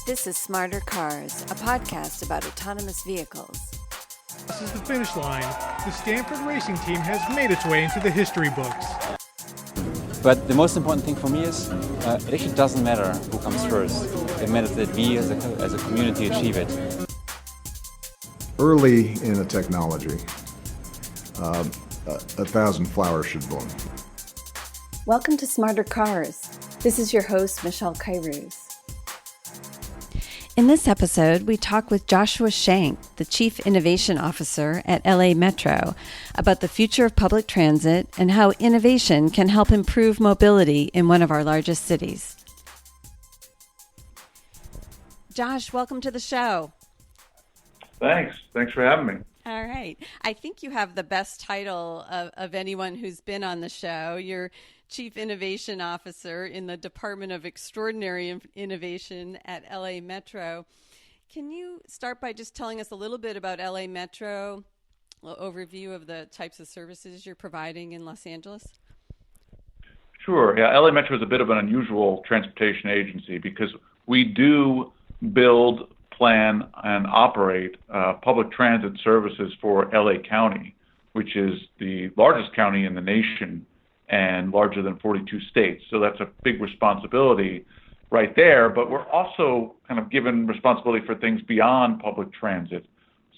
This is Smarter Cars, a podcast about autonomous vehicles. This is the finish line. The Stanford racing team has made its way into the history books. But the most important thing for me is it actually doesn't matter who comes first. It matters that we as a community achieve it. Early in a technology, a thousand flowers should bloom. Welcome to Smarter Cars. This is your host, Michelle Kairouz. In this episode, we talk with Joshua Schank, the Chief Innovation Officer at LA Metro, about the future of public transit and how innovation can help improve mobility in one of our largest cities. Josh, welcome to the show. Thanks for having me. All right. I think you have the best title of anyone who's been on the show. You're Chief Innovation Officer in the Department of Extraordinary Innovation at LA Metro. Can you start by just telling us a little bit about LA Metro, an overview of the types of services you're providing in Los Angeles? Sure. Yeah, LA Metro is a bit of an unusual transportation agency because we do build, plan, and operate public transit services for LA County, which is the largest county in the nation and larger than 42 states. So that's a big responsibility right there. But we're also kind of given responsibility for things beyond public transit.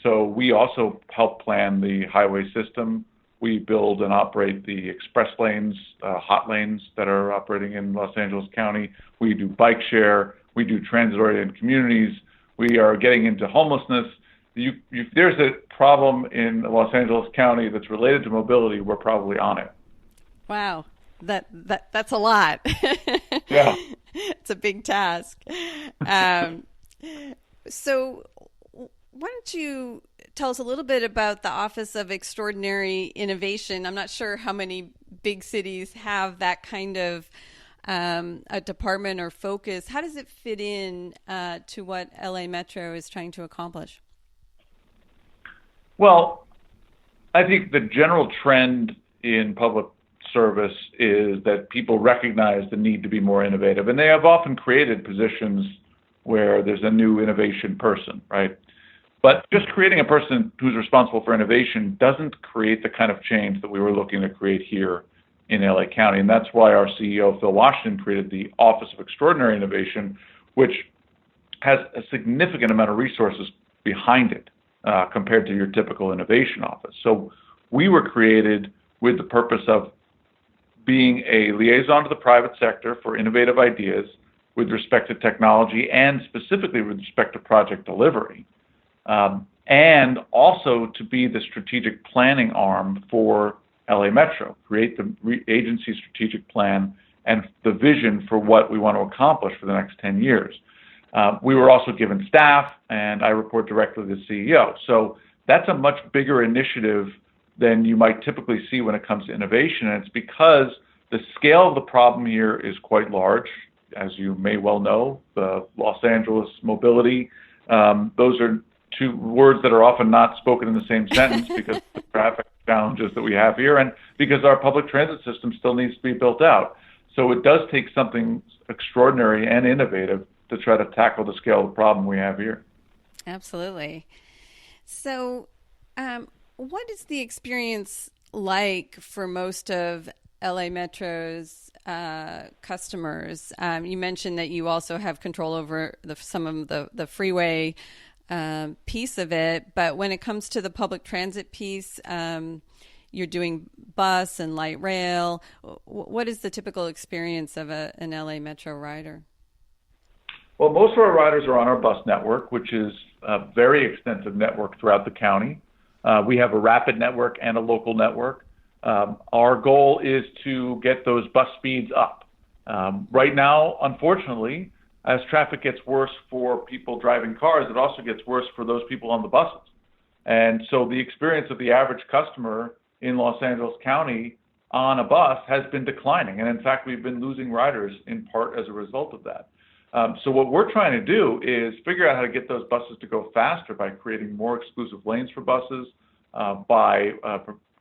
So we also help plan the highway system. We build and operate the express lanes, hot lanes that are operating in Los Angeles County. We do bike share. We do transit-oriented communities. We are getting into homelessness. If there's a problem in Los Angeles County that's related to mobility, we're probably on it. Wow, that's a lot. Yeah. It's a big task. So why don't you tell us a little bit about the Office of Extraordinary Innovation? I'm not sure how many big cities have that kind of a department or focus. How does it fit in to what LA Metro is trying to accomplish? Well, I think the general trend in public service is that people recognize the need to be more innovative, and they have often created positions where there's a new innovation person, right? But just creating a person who's responsible for innovation doesn't create the kind of change that we were looking to create here in LA County, and that's why our CEO, Phil Washington, created the Office of Extraordinary Innovation, which has a significant amount of resources behind it compared to your typical innovation office. So we were created with the purpose of being a liaison to the private sector for innovative ideas with respect to technology and specifically with respect to project delivery, and also to be the strategic planning arm for LA Metro, create the agency strategic plan and the vision for what we want to accomplish for the next 10 years. We were also given staff, and I report directly to the CEO. So that's a much bigger initiative than you might typically see when it comes to innovation. And it's because the scale of the problem here is quite large. As you may well know, the Los Angeles mobility, those are two words that are often not spoken in the same sentence because of the traffic challenges that we have here and because our public transit system still needs to be built out. So it does take something extraordinary and innovative to try to tackle the scale of the problem we have here. Absolutely. So what is the experience like for most of LA Metro's customers? You mentioned that you also have control over some of the freeway piece of it, but when it comes to the public transit piece, you're doing bus and light rail. What is the typical experience of an LA Metro rider? Well, most of our riders are on our bus network, which is a very extensive network throughout the county. We have a rapid network and a local network. Our goal is to get those bus speeds up. Right now, unfortunately, as traffic gets worse for people driving cars, it also gets worse for those people on the buses. And so the experience of the average customer in Los Angeles County on a bus has been declining. And in fact, we've been losing riders in part as a result of that. So what we're trying to do is figure out how to get those buses to go faster by creating more exclusive lanes for buses, by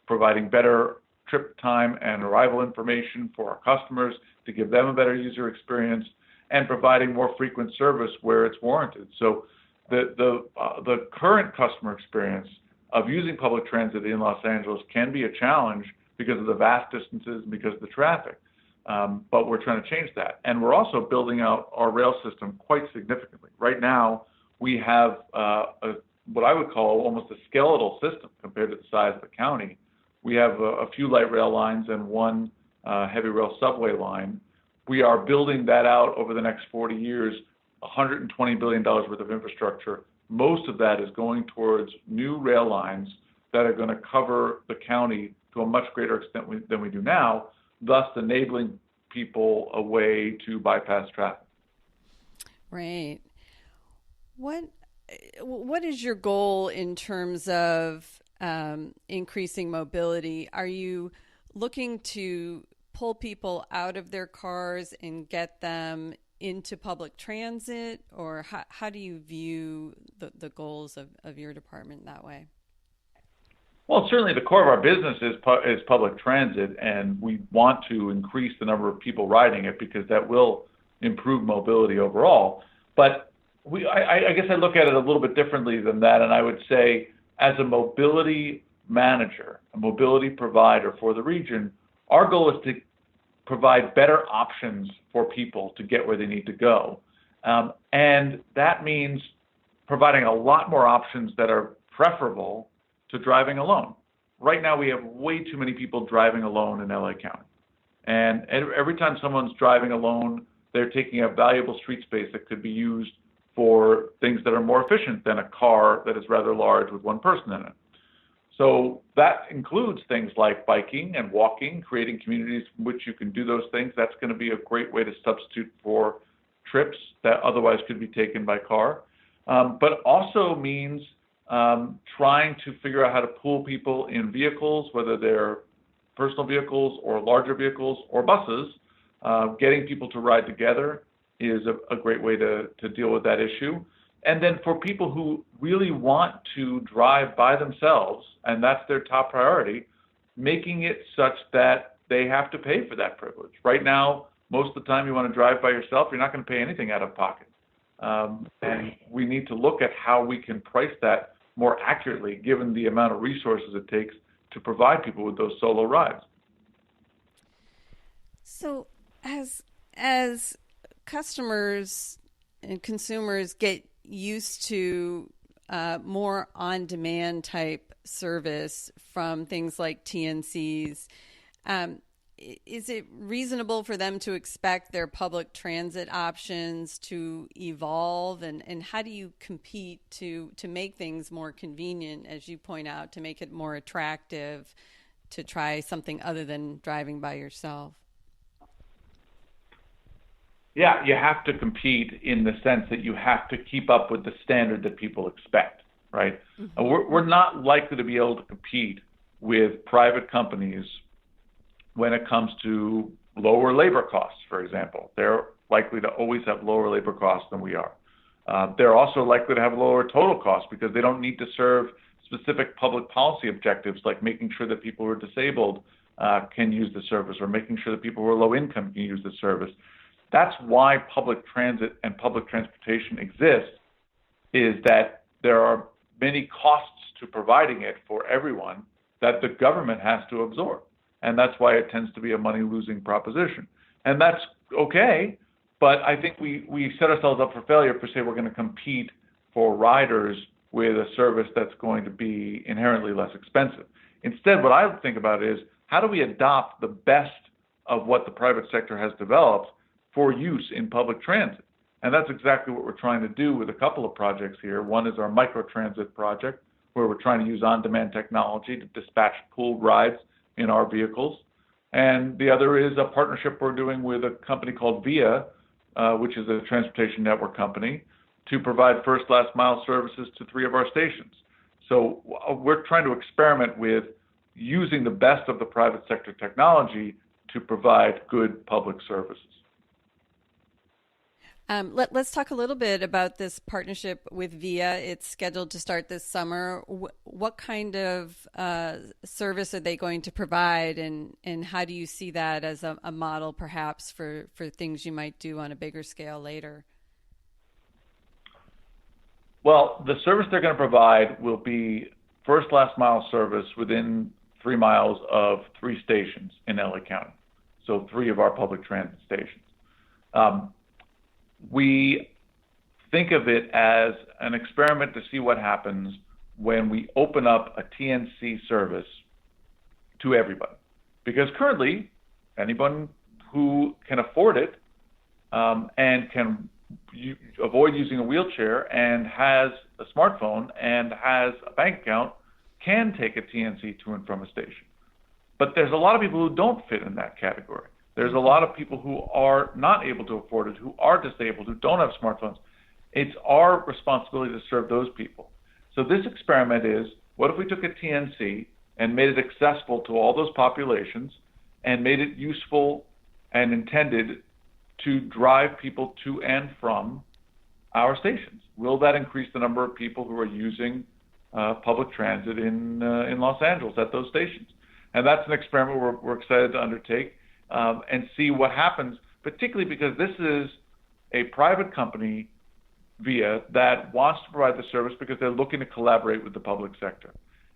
providing better trip time and arrival information for our customers to give them a better user experience, and providing more frequent service where it's warranted. So the current customer experience of using public transit in Los Angeles can be a challenge because of the vast distances and because of the traffic. But we're trying to change that. And we're also building out our rail system quite significantly. Right now, we have what I would call almost a skeletal system compared to the size of the county. We have a few light rail lines and one heavy rail subway line. We are building that out over the next 40 years, $120 billion worth of infrastructure. Most of that is going towards new rail lines that are going to cover the county to a much greater extent than we do now, thus enabling people a way to bypass traffic. Right. What is your goal in terms of increasing mobility? Are you looking to pull people out of their cars and get them into public transit, or how do you view the goals of your department that way? Well, certainly the core of our business is public transit, and we want to increase the number of people riding it because that will improve mobility overall. But I guess I look at it a little bit differently than that, and I would say as a mobility manager, a mobility provider for the region, our goal is to provide better options for people to get where they need to go. And that means providing a lot more options that are preferable to driving alone. Right now, we have way too many people driving alone in LA County. And every time someone's driving alone, they're taking up valuable street space that could be used for things that are more efficient than a car that is rather large with one person in it. So that includes things like biking and walking, creating communities in which you can do those things. That's going to be a great way to substitute for trips that otherwise could be taken by car. But also means trying to figure out how to pool people in vehicles, whether they're personal vehicles or larger vehicles or buses. Getting people to ride together is a great way to deal with that issue. And then for people who really want to drive by themselves, and that's their top priority, making it such that they have to pay for that privilege. Right now, most of the time you want to drive by yourself, you're not going to pay anything out of pocket. And we need to look at how we can price that more accurately, given the amount of resources it takes to provide people with those solo rides. So as customers and consumers get used to more on-demand type service from things like TNCs, is it reasonable for them to expect their public transit options to evolve? And how do you compete to make things more convenient, as you point out, to make it more attractive to try something other than driving by yourself? Yeah, you have to compete in the sense that you have to keep up with the standard that people expect, right? Mm-hmm. We're not likely to be able to compete with private companies when it comes to lower labor costs, for example. They're likely to always have lower labor costs than we are. They're also likely to have lower total costs because they don't need to serve specific public policy objectives like making sure that people who are disabled can use the service, or making sure that people who are low income can use the service. That's why public transit and public transportation exists, is that there are many costs to providing it for everyone that the government has to absorb. And that's why it tends to be a money-losing proposition. And that's okay, but I think we set ourselves up for failure if we say we're going to compete for riders with a service that's going to be inherently less expensive. Instead, what I think about is, how do we adopt the best of what the private sector has developed for use in public transit? And that's exactly what we're trying to do with a couple of projects here. One is our microtransit project, where we're trying to use on-demand technology to dispatch pooled rides in our vehicles. And the other is a partnership we're doing with a company called VIA, which is a transportation network company, to provide first last mile services to 3 of our stations. So we're trying to experiment with using the best of the private sector technology to provide good public services. Let's talk a little bit about this partnership with VIA. It's scheduled to start this summer. What kind of service are they going to provide, and how do you see that as a model perhaps for things you might do on a bigger scale later? Well, the service they're going to provide will be first last mile service within 3 miles of 3 stations in LA County. So 3 of our public transit stations. We think of it as an experiment to see what happens when we open up a TNC service to everybody. Because currently, anyone who can afford it and can avoid using a wheelchair and has a smartphone and has a bank account can take a TNC to and from a station. But there's a lot of people who don't fit in that category. There's a lot of people who are not able to afford it, who are disabled, who don't have smartphones. It's our responsibility to serve those people. So this experiment is, what if we took a TNC and made it accessible to all those populations and made it useful and intended to drive people to and from our stations? Will that increase the number of people who are using public transit in Los Angeles at those stations? And that's an experiment we're excited to undertake and see what happens, particularly because this is a private company, VIA, that wants to provide the service because they're looking to collaborate with the public sector.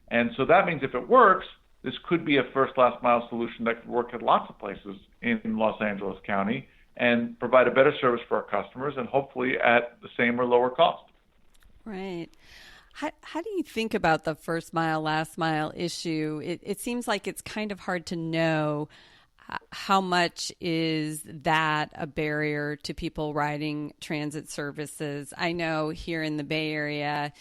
And so that means if it works, this could be a first last mile solution that could work at lots of places in Los Angeles County and provide a better service for our customers and hopefully at the same or lower cost. Right. How do you think about the first mile, last mile issue? It seems like it's kind of hard to know how much is that a barrier to people riding transit services. I know here in the Bay Area,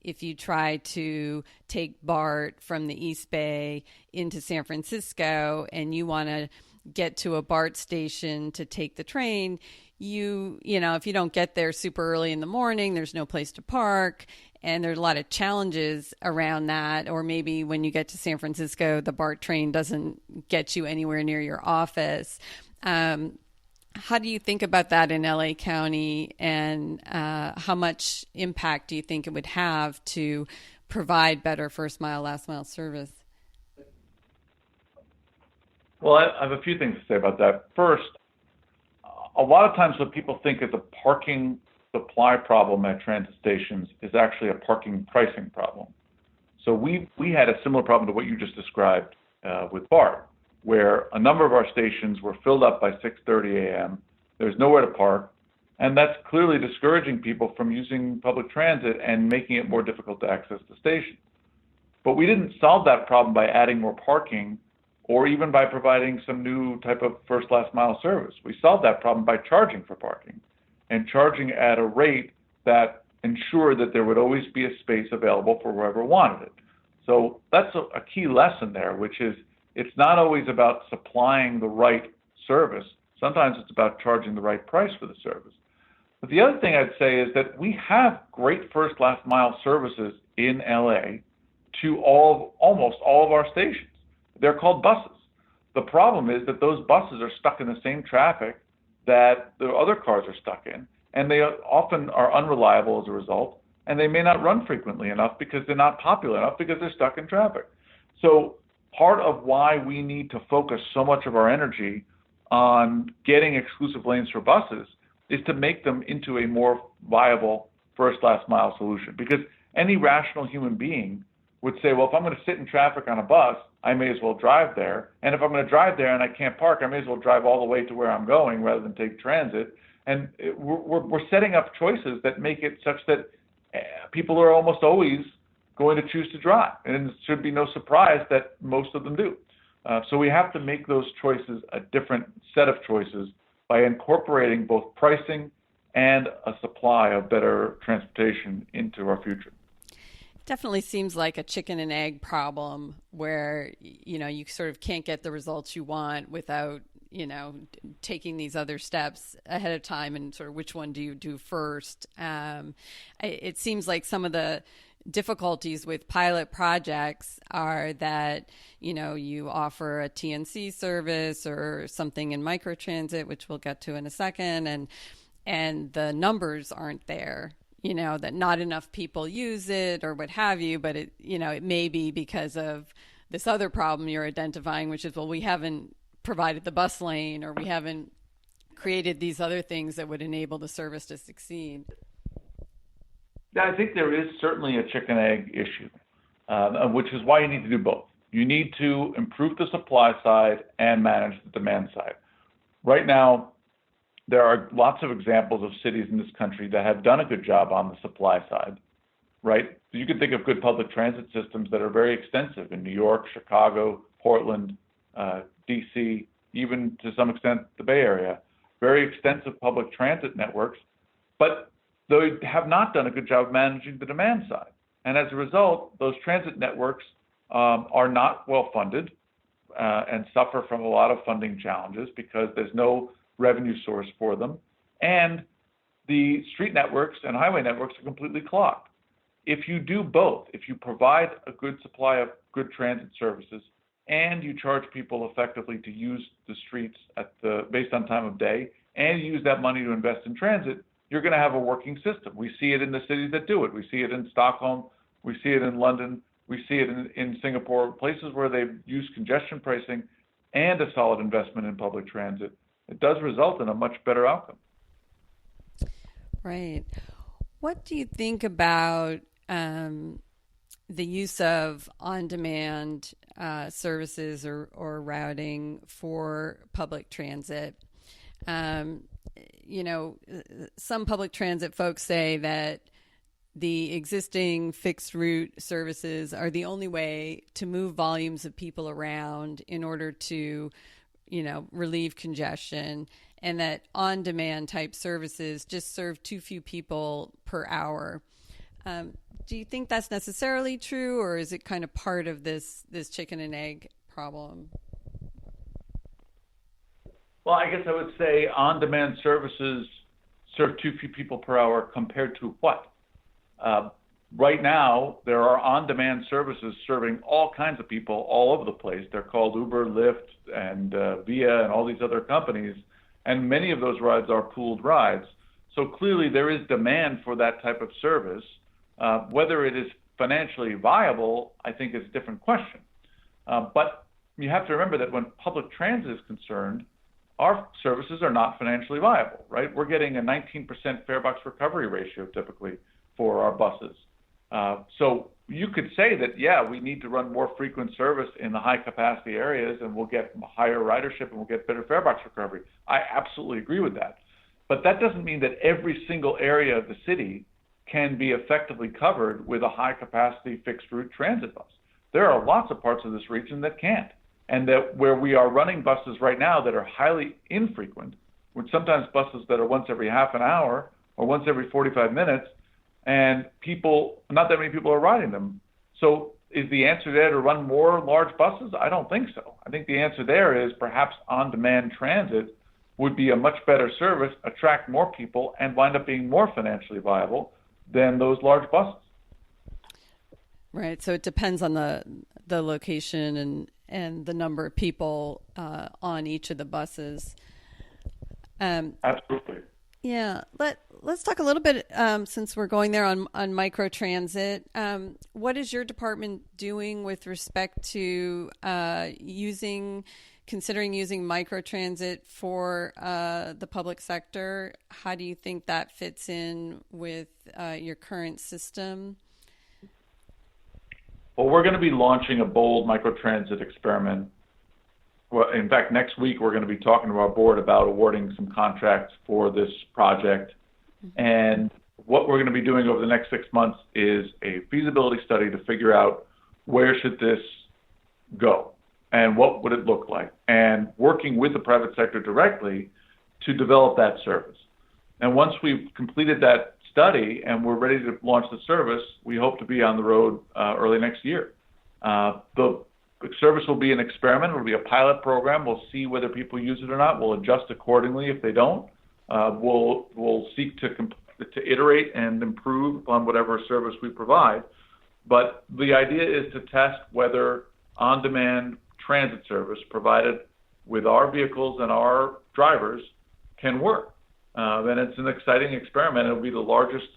if you try to take BART from the East Bay into San Francisco and you want to get to a BART station to take the train, you know, if you don't get there super early in the morning, there's no place to park. And there's a lot of challenges around that. Or maybe when you get to San Francisco, the BART train doesn't get you anywhere near your office. How do you think about that in LA County, and how much impact do you think it would have to provide better first mile, last mile service? Well, I have a few things to say about that. First, a lot of times what people think is a parking supply problem at transit stations is actually a parking pricing problem. So we had a similar problem to what you just described with BART, where a number of our stations were filled up by 6:30 a.m. There's nowhere to park, and that's clearly discouraging people from using public transit and making it more difficult to access the station. But we didn't solve that problem by adding more parking or even by providing some new type of first last mile service. We solved that problem by charging for parking and charging at a rate that ensured that there would always be a space available for whoever wanted it. So that's a key lesson there, which is it's not always about supplying the right service. Sometimes it's about charging the right price for the service. But the other thing I'd say is that we have great first last mile services in LA to almost all of our stations. They're called buses. The problem is that those buses are stuck in the same traffic that the other cars are stuck in, and they often are unreliable as a result, and they may not run frequently enough because they're not popular enough because they're stuck in traffic. So part of why we need to focus so much of our energy on getting exclusive lanes for buses is to make them into a more viable first last mile solution. Because any rational human being would say, well, if I'm going to sit in traffic on a bus, I may as well drive there. And if I'm going to drive there and I can't park, I may as well drive all the way to where I'm going rather than take transit. And we're setting up choices that make it such that people are almost always going to choose to drive. And it should be no surprise that most of them do. So we have to make those choices a different set of choices by incorporating both pricing and a supply of better transportation into our future. Definitely seems like a chicken and egg problem where, you know, you sort of can't get the results you want without, you know, taking these other steps ahead of time, and sort of which one do you do first? It seems like some of the difficulties with pilot projects are that, you know, you offer a TNC service or something in microtransit, which we'll get to in a second, and and the numbers aren't there, that not enough people use it or what have you, but it may be because of this other problem you're identifying, which is, well, we haven't provided the bus lane, or we haven't created these other things that would enable the service to succeed. Yeah, I think there is certainly a chicken egg issue, which is why you need to do both. You need to improve the supply side and manage the demand side. Right now, there are lots of examples of cities in this country that have done a good job on the supply side, right? You can think of good public transit systems that are very extensive in New York, Chicago, Portland, DC, even to some extent the Bay Area. Very extensive public transit networks, but they have not done a good job managing the demand side. And as a result, those transit networks are not well funded and suffer from a lot of funding challenges because there's no revenue source for them. And the street networks and highway networks are completely clogged. If you do both, if you provide a good supply of good transit services and you charge people effectively to use the streets based on time of day, and you use that money to invest in transit, you're going to have a working system. We see it in the cities that do it. We see it in Stockholm. We see it in London. We see it in Singapore, places where they've used congestion pricing and a solid investment in public transit. It does result in a much better outcome. Right. What do you think about the use of on-demand services or routing for public transit? Some public transit folks say that the existing fixed route services are the only way to move volumes of people around in order to relieve congestion, and that on-demand type services just serve too few people per hour. Do you think that's necessarily true, or is it kind of part of this chicken and egg problem? Well, I guess I would say on-demand services serve too few people per hour compared to what? Right now, there are on-demand services serving all kinds of people all over the place. They're called Uber, Lyft, and Via, and all these other companies, and many of those rides are pooled rides. So clearly there is demand for that type of service. Whether it is financially viable, I think is a different question. But you have to remember that when public transit is concerned, our services are not financially viable, right? We're getting a 19% fare box recovery ratio typically for our buses. So you could say that, yeah, we need to run more frequent service in the high capacity areas and we'll get higher ridership and we'll get better fare box recovery. I absolutely agree with that. But that doesn't mean that every single area of the city can be effectively covered with a high capacity fixed route transit bus. There are lots of parts of this region that can't. And that where we are running buses right now that are highly infrequent, with sometimes buses that are once every half an hour or once every 45 minutes, and not that many people are riding them. So is the answer there to run more large buses? I don't think so. I think the answer there is perhaps on-demand transit would be a much better service, attract more people, and wind up being more financially viable than those large buses. Right. So it depends on the location and the number of people on each of the buses. Absolutely. Yeah. Let's talk a little bit, since we're going there on microtransit. What is your department doing with respect to considering using microtransit for the public sector? How do you think that fits in with your current system? Well, we're going to be launching a bold microtransit experiment. Well, in fact, next week we're going to be talking to our board about awarding some contracts for this project. And what we're going to be doing over the next 6 months is a feasibility study to figure out where should this go and what would it look like, and working with the private sector directly to develop that service. And once we've completed that study and we're ready to launch the service, we hope to be on the road early next year. The service will be an experiment. It will be a pilot program. We'll see whether people use it or not. We'll adjust accordingly if they don't. We'll seek to iterate and improve upon whatever service we provide. But the idea is to test whether on-demand transit service provided with our vehicles and our drivers can work. And it's an exciting experiment. It'll be the largest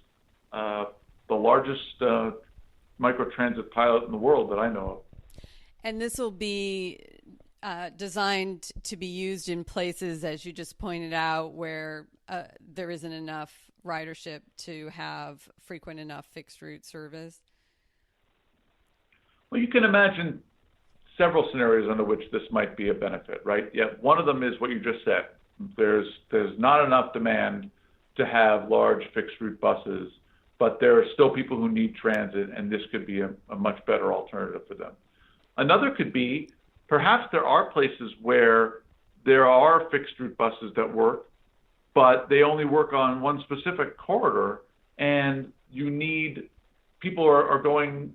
microtransit pilot in the world that I know of. And this will be designed to be used in places, as you just pointed out, where there isn't enough ridership to have frequent enough fixed route service? Well, you can imagine several scenarios under which this might be a benefit, right? Yet one of them is what you just said. There's not enough demand to have large fixed route buses, but there are still people who need transit, and this could be a much better alternative for them. Another could be perhaps there are places where there are fixed route buses that work, but they only work on one specific corridor, and people are going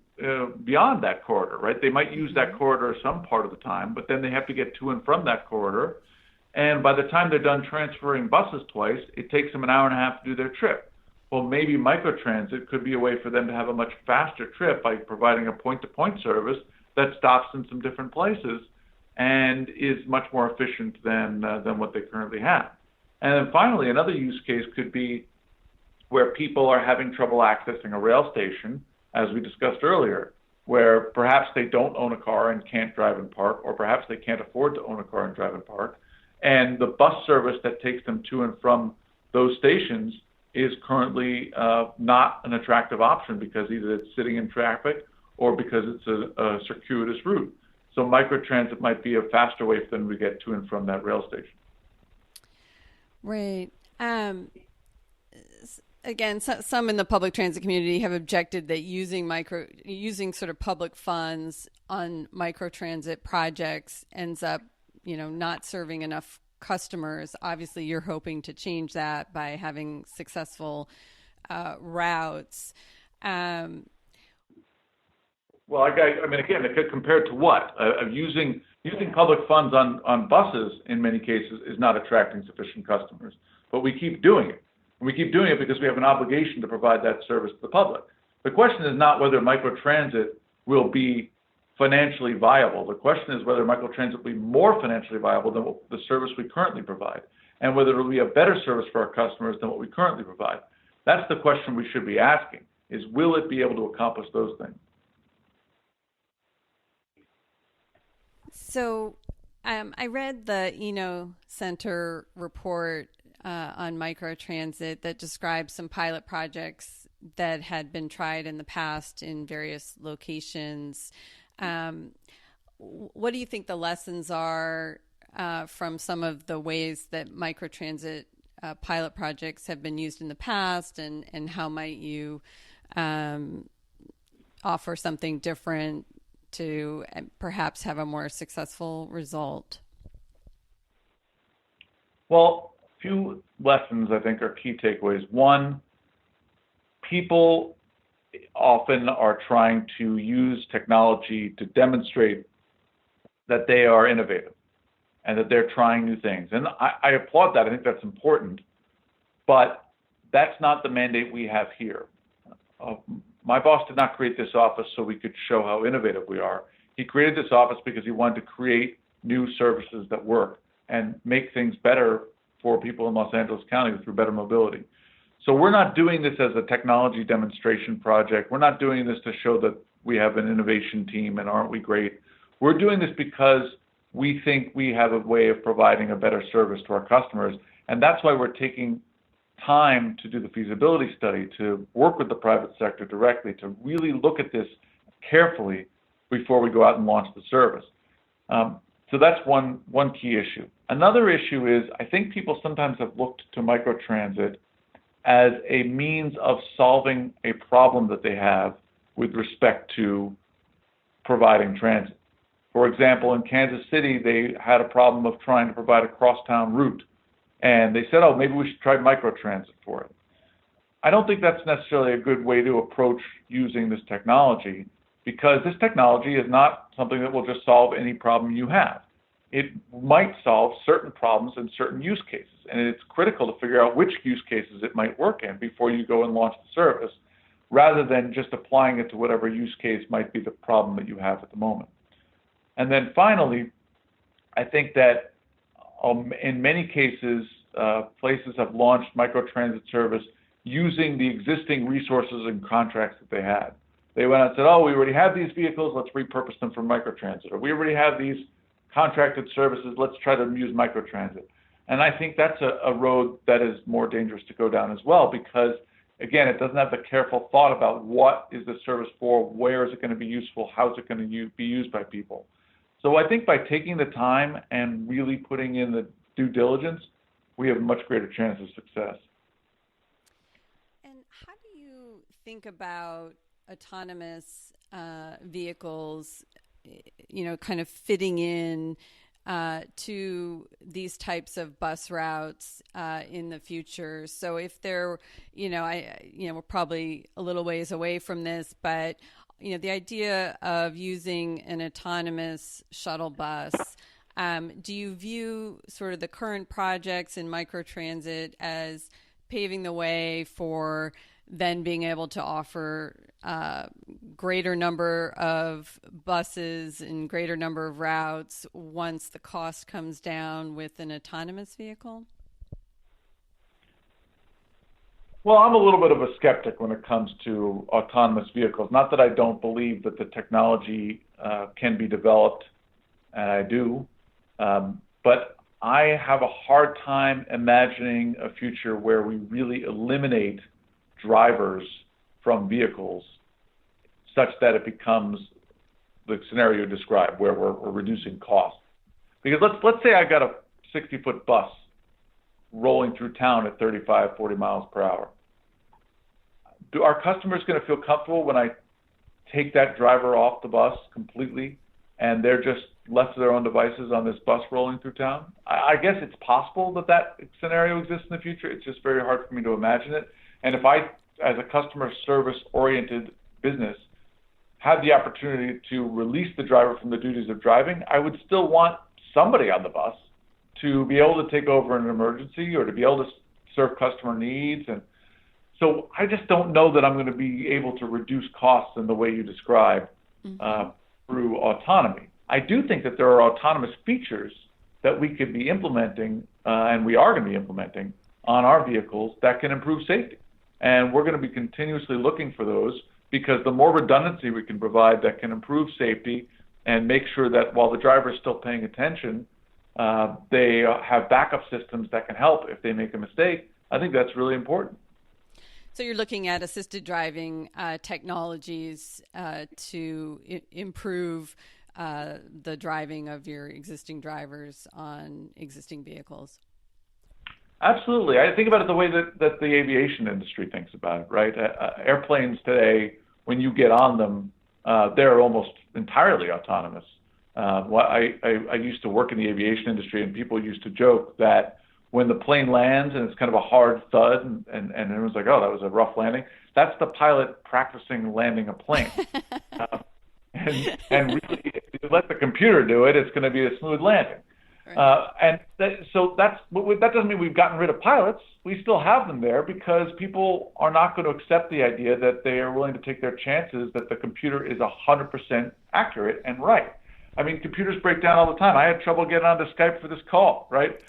beyond that corridor, right? They might use that corridor some part of the time, but then they have to get to and from that corridor. And by the time they're done transferring buses twice, it takes them an hour and a half to do their trip. Well, maybe microtransit could be a way for them to have a much faster trip by providing a point-to-point service that stops in some different places and is much more efficient than what they currently have. And then finally, another use case could be where people are having trouble accessing a rail station, as we discussed earlier, where perhaps they don't own a car and can't drive and park, or perhaps they can't afford to own a car and drive and park. And the bus service that takes them to and from those stations is currently not an attractive option because either it's sitting in traffic or because it's a circuitous route. So microtransit might be a faster way for them to get to and from that rail station. Right. Again, some in the public transit community have objected that using sort of public funds on microtransit projects ends up, not serving enough customers. Obviously, you're hoping to change that by having successful routes. Well, I mean, again, compared to what? Using public funds on buses in many cases is not attracting sufficient customers, but we keep doing it. And we keep doing it because we have an obligation to provide that service to the public. The question is not whether microtransit will be financially viable. The question is whether microtransit will be more financially viable than the service we currently provide, and whether it will be a better service for our customers than what we currently provide. That's the question we should be asking, is will it be able to accomplish those things? So I read the Eno Center report on microtransit that describes some pilot projects that had been tried in the past in various locations. What do you think the lessons are from some of the ways that microtransit pilot projects have been used in the past, and how might you offer something different to perhaps have a more successful result? Well, a few lessons I think are key takeaways. One, people often are trying to use technology to demonstrate that they are innovative and that they're trying new things. And I applaud that. I think that's important. But that's not the mandate we have here. My boss did not create this office so we could show how innovative we are. He created this office because he wanted to create new services that work and make things better for people in Los Angeles County through better mobility. So we're not doing this as a technology demonstration project. We're not doing this to show that we have an innovation team and aren't we great. We're doing this because we think we have a way of providing a better service to our customers. And that's why we're taking time to do the feasibility study, to work with the private sector directly, to really look at this carefully before we go out and launch the service. So that's one key issue. Another issue is I think people sometimes have looked to microtransit as a means of solving a problem that they have with respect to providing transit. For example, in Kansas City, they had a problem of trying to provide a crosstown route. And they said, maybe we should try microtransit for it. I don't think that's necessarily a good way to approach using this technology, because this technology is not something that will just solve any problem you have. It might solve certain problems in certain use cases, and it's critical to figure out which use cases it might work in before you go and launch the service, rather than just applying it to whatever use case might be the problem that you have at the moment. And then finally, I think that in many cases, places have launched microtransit service using the existing resources and contracts that they had. They went out and said, oh, we already have these vehicles, let's repurpose them for microtransit. Or we already have these contracted services, let's try to use microtransit. And I think that's a road that is more dangerous to go down as well, because, again, it doesn't have the careful thought about what is the service for, where is it going to be useful, how is it going to be used by people. So I think by taking the time and really putting in the due diligence, we have a much greater chance of success. And how do you think about autonomous vehicles, kind of fitting in to these types of bus routes in the future? So if they're, we're probably a little ways away from this, but the idea of using an autonomous shuttle bus, do you view sort of the current projects in microtransit as paving the way for then being able to offer greater number of buses and greater number of routes once the cost comes down with an autonomous vehicle? Well, I'm a little bit of a skeptic when it comes to autonomous vehicles. Not that I don't believe that the technology can be developed, and I do, but I have a hard time imagining a future where we really eliminate drivers from vehicles such that it becomes the scenario described, where we're reducing costs. Because let's say I got a 60-foot bus rolling through town at 35, 40 miles per hour. Are customers going to feel comfortable when I take that driver off the bus completely and they're just left to their own devices on this bus rolling through town? I guess it's possible that scenario exists in the future. It's just very hard for me to imagine it. And if I, as a customer service-oriented business, had the opportunity to release the driver from the duties of driving, I would still want somebody on the bus to be able to take over in an emergency or to be able to serve customer needs. And so I just don't know that I'm going to be able to reduce costs in the way you describe through autonomy. I do think that there are autonomous features that we could be implementing, and we are going to be implementing on our vehicles that can improve safety. And we're going to be continuously looking for those, because the more redundancy we can provide that can improve safety and make sure that while the driver is still paying attention, they have backup systems that can help if they make a mistake, I think that's really important. So you're looking at assisted driving technologies to improve the driving of your existing drivers on existing vehicles. Absolutely. I think about it the way that the aviation industry thinks about it, right? Airplanes today, when you get on them, they're almost entirely autonomous. I used to work in the aviation industry, and people used to joke that when the plane lands and it's kind of a hard thud and everyone's like, oh, that was a rough landing, that's the pilot practicing landing a plane. And really, if you let the computer do it, it's going to be a smooth landing. Right. That doesn't mean we've gotten rid of pilots. We still have them there because people are not going to accept the idea that they are willing to take their chances that the computer is 100% accurate and right. I mean, computers break down all the time. I had trouble getting onto Skype for this call, right?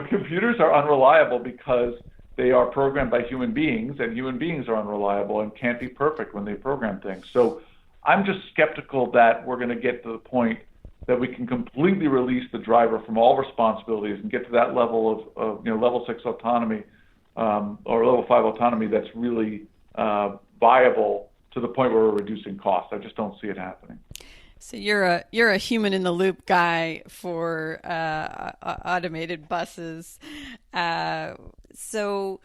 Computers are unreliable because they are programmed by human beings, and human beings are unreliable and can't be perfect when they program things. So I'm just skeptical that we're going to get to the point that we can completely release the driver from all responsibilities and get to that level of level 6 autonomy or level 5 autonomy that's really viable to the point where we're reducing costs. I just don't see it happening. So you're a human in the loop guy for automated buses. So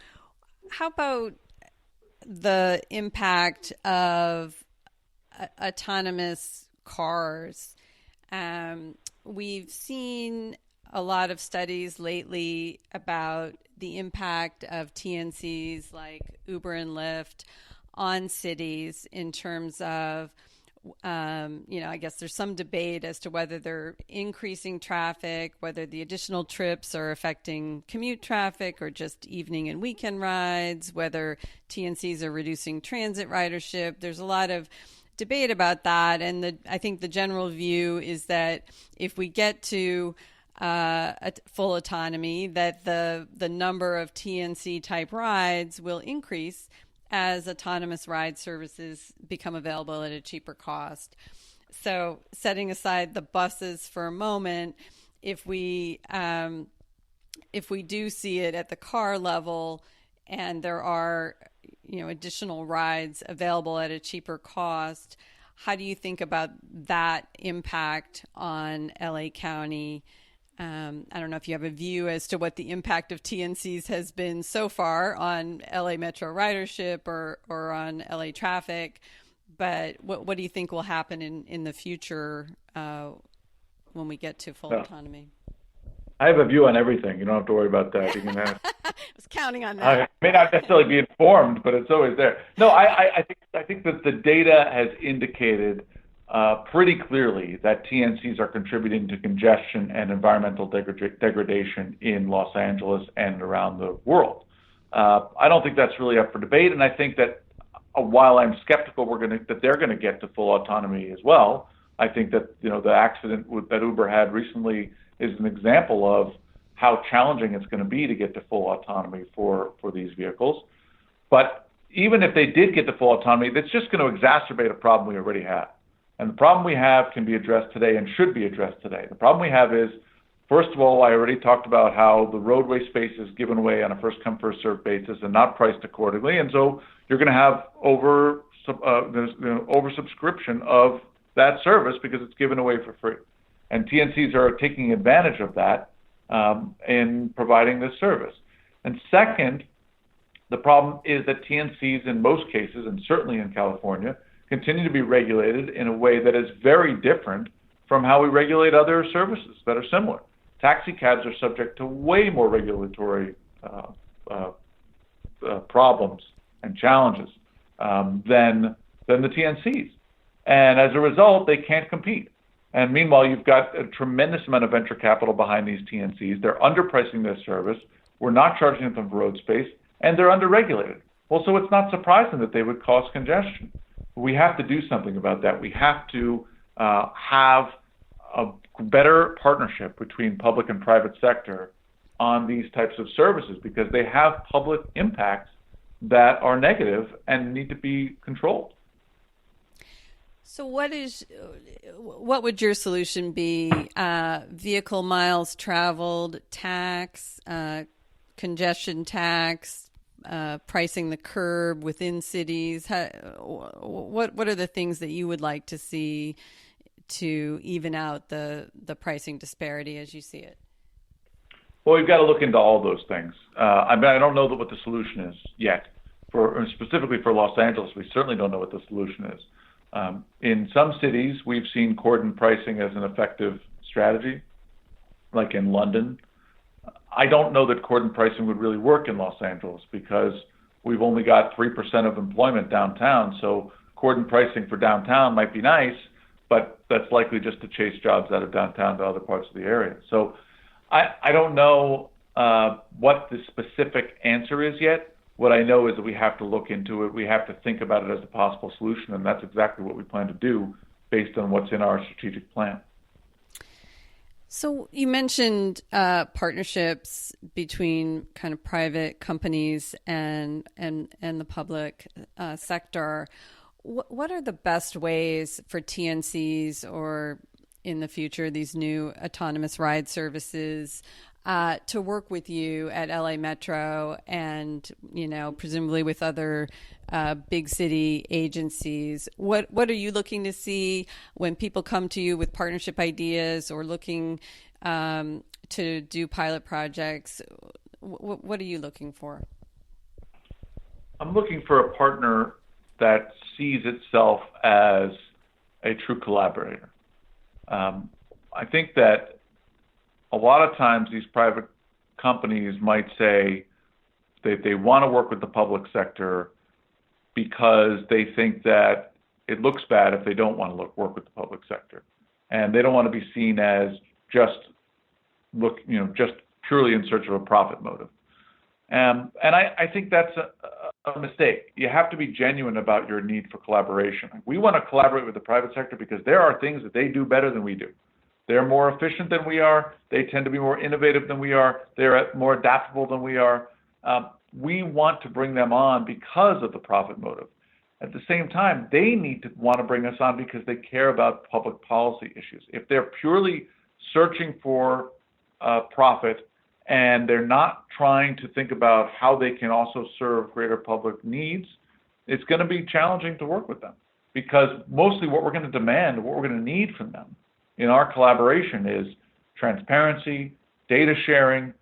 how about the impact of autonomous cars? We've seen a lot of studies lately about the impact of TNCs like Uber and Lyft on cities in terms of, I guess there's some debate as to whether they're increasing traffic, whether the additional trips are affecting commute traffic or just evening and weekend rides, whether TNCs are reducing transit ridership. There's a lot of debate about that, and I think the general view is that if we get to full autonomy, that the number of TNC type rides will increase as autonomous ride services become available at a cheaper cost. So, setting aside the buses for a moment, if we do see it at the car level, and there are additional rides available at a cheaper cost, how do you think about that impact on LA County? I don't know if you have a view as to what the impact of TNCs has been so far on LA Metro ridership or on LA traffic, but what do you think will happen in the future when we get to full autonomy? I have a view on everything. You don't have to worry about that. You can ask. I was counting on that. I may not necessarily be informed, but it's always there. No, I think that the data has indicated pretty clearly that TNCs are contributing to congestion and environmental degradation in Los Angeles and around the world. I don't think that's really up for debate, and I think that while I'm skeptical that they're going to get to full autonomy as well, I think that the accident that Uber had recently is an example of how challenging it's going to be to get to full autonomy for these vehicles. But even if they did get to full autonomy, that's just going to exacerbate a problem we already have. And the problem we have can be addressed today and should be addressed today. The problem we have is, first of all, I already talked about how the roadway space is given away on a first-come, first-served basis and not priced accordingly. And so you're going to have oversubscription of that service because it's given away for free. And TNCs are taking advantage of that in providing this service. And second, the problem is that TNCs in most cases, and certainly in California, continue to be regulated in a way that is very different from how we regulate other services that are similar. Taxi cabs are subject to way more regulatory problems and challenges than the TNCs. And as a result, they can't compete. And meanwhile, you've got a tremendous amount of venture capital behind these TNCs. They're underpricing their service. We're not charging them for road space, and they're underregulated. Well, so it's not surprising that they would cause congestion. We have to do something about that. We have to have a better partnership between public and private sector on these types of services because they have public impacts that are negative and need to be controlled. So what would your solution be? Vehicle miles traveled tax, congestion tax, pricing the curb within cities? What are the things that you would like to see to even out the pricing disparity as you see it? Well, we've got to look into all those things. I don't know what the solution is yet. Specifically for Los Angeles, we certainly don't know what the solution is. In some cities, we've seen cordon pricing as an effective strategy, like in London. I don't know that cordon pricing would really work in Los Angeles because we've only got 3% of employment downtown. So cordon pricing for downtown might be nice, but that's likely just to chase jobs out of downtown to other parts of the area. So I don't know what the specific answer is yet. What I know is that we have to look into it. We have to think about it as a possible solution, and that's exactly what we plan to do based on what's in our strategic plan. So you mentioned partnerships between kind of private companies and the public sector. What are the best ways for TNCs or in the future these new autonomous ride services to work with you at LA Metro and, presumably with other big city agencies? What are you looking to see when people come to you with partnership ideas or looking to do pilot projects? What are you looking for? I'm looking for a partner that sees itself as a true collaborator. I think that a lot of times these private companies might say that they want to work with the public sector because they think that it looks bad if they don't want to work with the public sector. And they don't want to be seen as just purely in search of a profit motive. And I think that's a mistake. You have to be genuine about your need for collaboration. We want to collaborate with the private sector because there are things that they do better than we do. They're more efficient than we are. They tend to be more innovative than we are. They're more adaptable than we are. We want to bring them on because of the profit motive. At the same time, they need to want to bring us on because they care about public policy issues. If they're purely searching for profit and they're not trying to think about how they can also serve greater public needs, it's going to be challenging to work with them, because mostly what we're going to demand, what we're going to need from them in our collaboration is transparency, data sharing,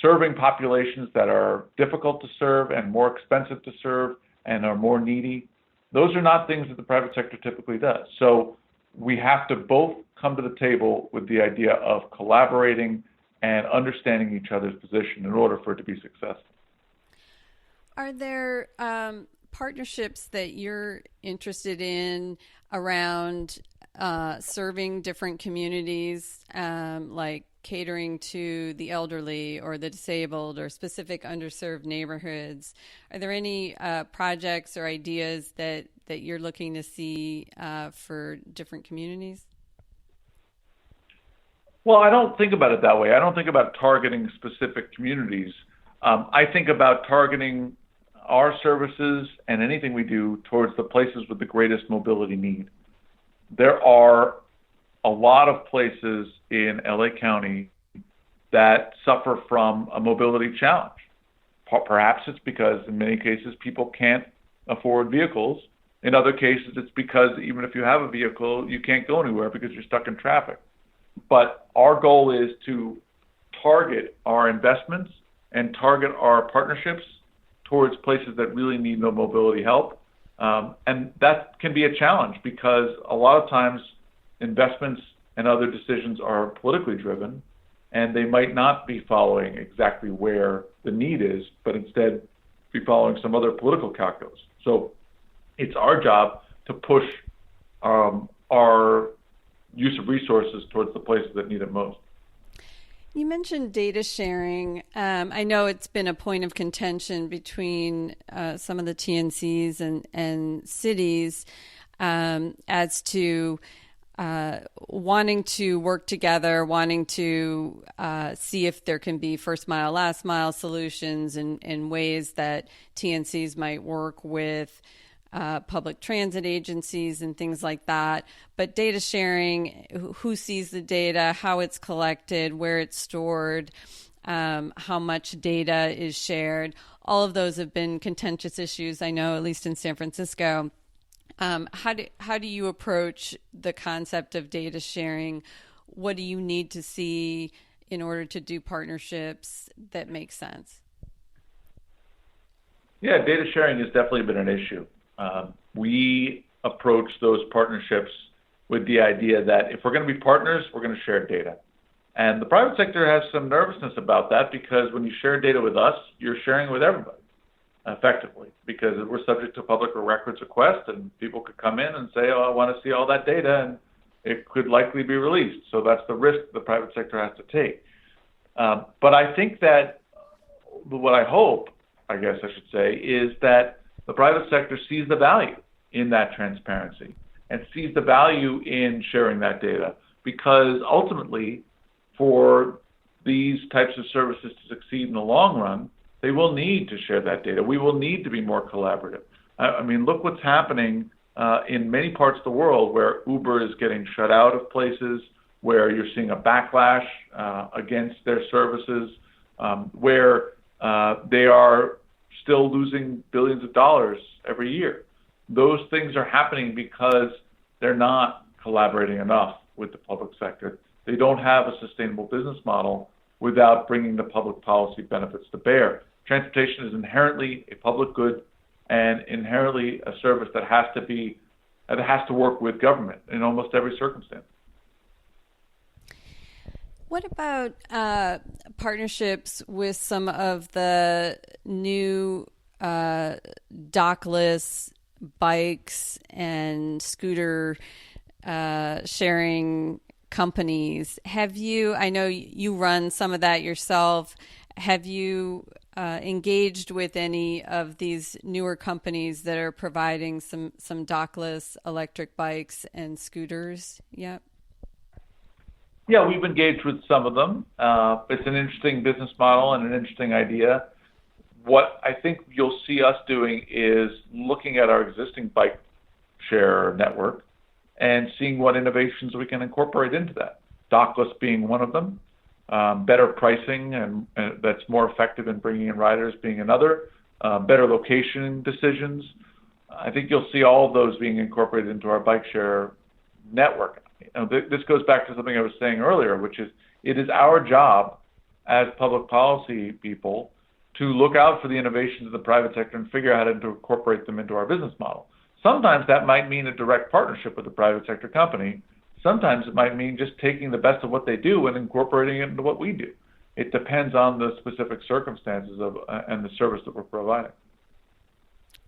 serving populations that are difficult to serve and more expensive to serve and are more needy. Those are not things that the private sector typically does. So we have to both come to the table with the idea of collaborating and understanding each other's position in order for it to be successful. Are there partnerships that you're interested in around serving different communities, like catering to the elderly or the disabled or specific underserved neighborhoods? Are there any projects or ideas that you're looking to see for different communities? Well, I don't think about it that way. I don't think about targeting specific communities. I think about targeting our services and anything we do towards the places with the greatest mobility need. There are a lot of places in LA County that suffer from a mobility challenge. Perhaps it's because in many cases people can't afford vehicles. In other cases, it's because even if you have a vehicle, you can't go anywhere because you're stuck in traffic. But our goal is to target our investments and target our partnerships towards places that really need no mobility help. And that can be a challenge because a lot of times investments and other decisions are politically driven, and they might not be following exactly where the need is, but instead be following some other political calculus. So it's our job to push our use of resources towards the places that need it most. You mentioned data sharing. I know it's been a point of contention between some of the TNCs and cities as to wanting to work together, wanting to see if there can be first mile, last mile solutions and ways that TNCs might work with public transit agencies and things like that. But data sharing, who sees the data, how it's collected, where it's stored, how much data is shared, all of those have been contentious issues, I know, at least in San Francisco. How do you approach the concept of data sharing? What do you need to see in order to do partnerships that make sense? Yeah, data sharing has definitely been an issue. We approach those partnerships with the idea that if we're going to be partners, we're going to share data. And the private sector has some nervousness about that because when you share data with us, you're sharing with everybody effectively, because we're subject to public records request and people could come in and say, oh, I want to see all that data, and it could likely be released. So that's the risk the private sector has to take. But I think that what I hope, I guess I should say, is that the private sector sees the value in that transparency and sees the value in sharing that data, because ultimately for these types of services to succeed in the long run, they will need to share that data. We will need to be more collaborative. I mean, look what's happening in many parts of the world where Uber is getting shut out of places, where you're seeing a backlash against their services, where they are still losing billions of dollars every year. Those things are happening because they're not collaborating enough with the public sector. They don't have a sustainable business model without bringing the public policy benefits to bear. Transportation is inherently a public good and inherently a service that has to work with government in almost every circumstance. What about partnerships with some of the new dockless bikes and scooter sharing companies? I know you run some of that yourself. Have you engaged with any of these newer companies that are providing some dockless electric bikes and scooters yet? Yeah, we've engaged with some of them. It's an interesting business model and an interesting idea. What I think you'll see us doing is looking at our existing bike share network and seeing what innovations we can incorporate into that. Dockless being one of them, better pricing and that's more effective in bringing in riders being another, better location decisions. I think you'll see all of those being incorporated into our bike share network. This goes back to something I was saying earlier, which is it is our job as public policy people to look out for the innovations of the private sector and figure out how to incorporate them into our business model. Sometimes that might mean a direct partnership with a private sector company. Sometimes it might mean just taking the best of what they do and incorporating it into what we do. It depends on the specific circumstances and the service that we're providing.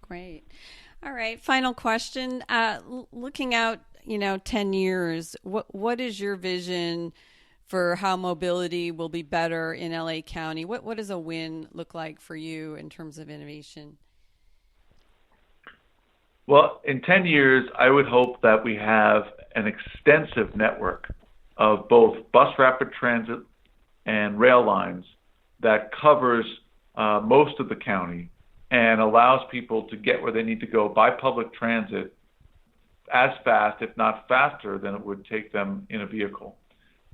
Great. All right. Final question. Looking out, 10 years, what is your vision for how mobility will be better in LA County? What does a win look like for you in terms of innovation? Well, in 10 years, I would hope that we have an extensive network of both bus rapid transit and rail lines that covers most of the county and allows people to get where they need to go by public transit as fast, if not faster, than it would take them in a vehicle.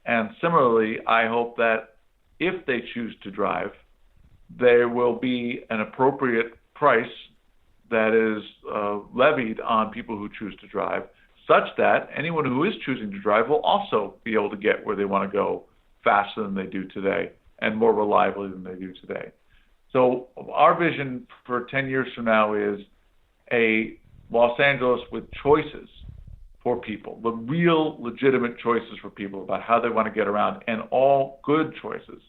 And similarly, I hope that if they choose to drive, there will be an appropriate price that is levied on people who choose to drive, such that anyone who is choosing to drive will also be able to get where they want to go faster than they do today and more reliably than they do today. So our vision for 10 years from now is a Los Angeles with choices for people, the real legitimate choices for people about how they want to get around, and all good choices.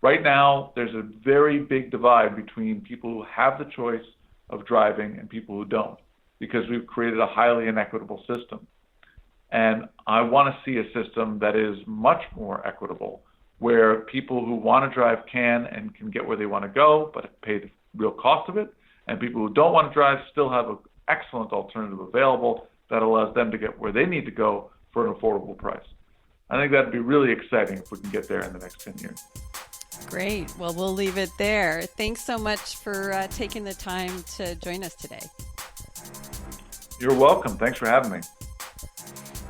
Right now, there's a very big divide between people who have the choice of driving and people who don't, because we've created a highly inequitable system. And I want to see a system that is much more equitable, where people who want to drive can and can get where they want to go, but pay the real cost of it, and people who don't want to drive still have an excellent alternative available that allows them to get where they need to go for an affordable price. I think that'd be really exciting if we can get there in the next 10 years. Great. Well, we'll leave it there. Thanks so much for taking the time to join us today. You're welcome. Thanks for having me.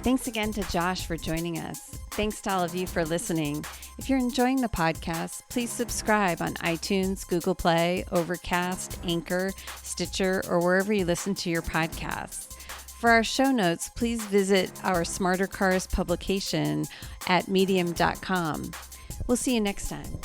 Thanks again to Josh for joining us. Thanks to all of you for listening. If you're enjoying the podcast, please subscribe on iTunes, Google Play, Overcast, Anchor, Stitcher, or wherever you listen to your podcasts. For our show notes, please visit our Smarter Cars publication at medium.com. We'll see you next time.